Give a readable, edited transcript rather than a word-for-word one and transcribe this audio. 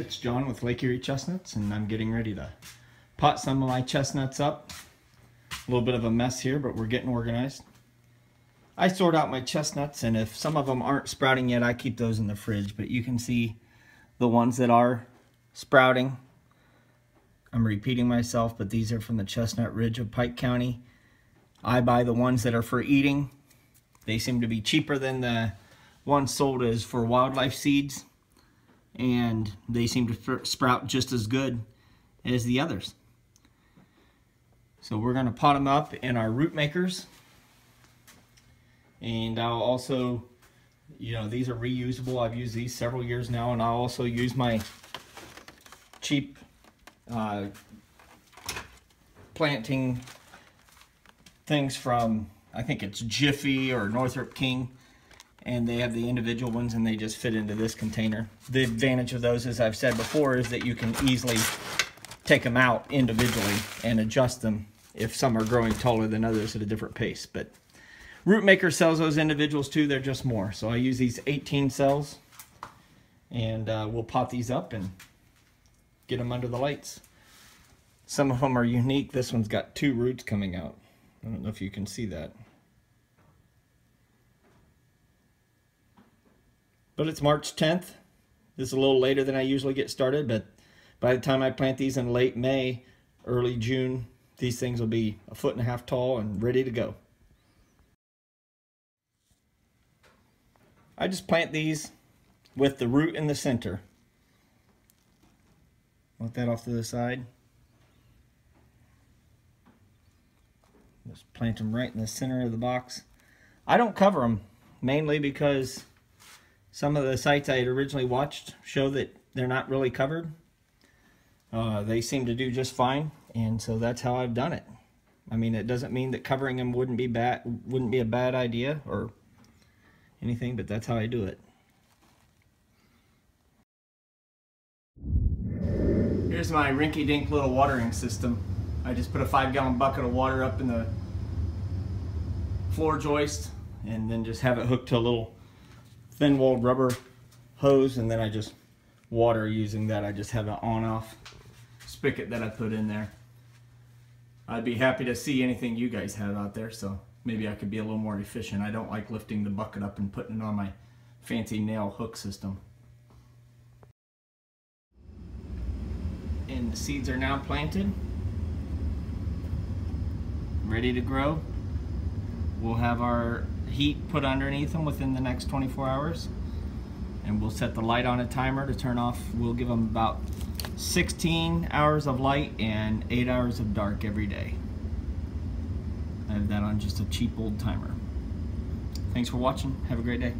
it's John with Lake Erie Chestnuts, and I'm getting ready to pot some of my chestnuts up. A little bit of a mess here, but we're getting organized. I sort out my chestnuts, and if some of them aren't sprouting yet, I keep those in the fridge, but you can see the ones that are sprouting. I'm repeating myself, but these are from the Chestnut Ridge of Pike County. I buy the ones that are for eating. They seem to be cheaper than the ones sold as for wildlife seeds, and they seem to sprout just as good as the others. So we're going to pot them up in our root makers, and I'll also, these are reusable. I've used these several years now, and I'll also use my cheap planting things from, I think it's Jiffy or Northrop King, and they have the individual ones and they just fit into this container. The advantage of those, as I've said before, is that you can easily take them out individually and adjust them if some are growing taller than others at a different pace. But Root Maker sells those individuals too. They're just more. So I use these 18 cells, and we'll pot these up and get them under the lights. Some of them are unique. This one's got 2 roots coming out. I don't know if you can see that. But it's March 10th. This is a little later than I usually get started, but by the time I plant these in late May, early June, these things will be 1.5 feet tall and ready to go. I just plant these with the root in the center. Want that off to the side. Just plant them right in the center of the box. I don't cover them, mainly because some of the sites I had originally watched show that they're not really covered. They seem to do just fine, and so that's how I've done it. I mean, it doesn't mean that covering them wouldn't be a bad idea or anything, but that's how I do it. Here's my rinky-dink little watering system. I just put a 5-gallon bucket of water up in the floor joist and then just have it hooked to a little thin-walled rubber hose, and then I just water using that. I just have an on-off spigot that I put in there. I'd be happy to see anything you guys have out there, so maybe I could be a little more efficient. I don't like lifting the bucket up and putting it on my fancy nail hook system. And the seeds are now planted, ready to grow. We'll have our heat put underneath them within the next 24 hours, and we'll set the light on a timer to turn off. We'll give them about 16 hours of light and 8 hours of dark every day. I have that on just a cheap old timer. Thanks for watching. Have a great day.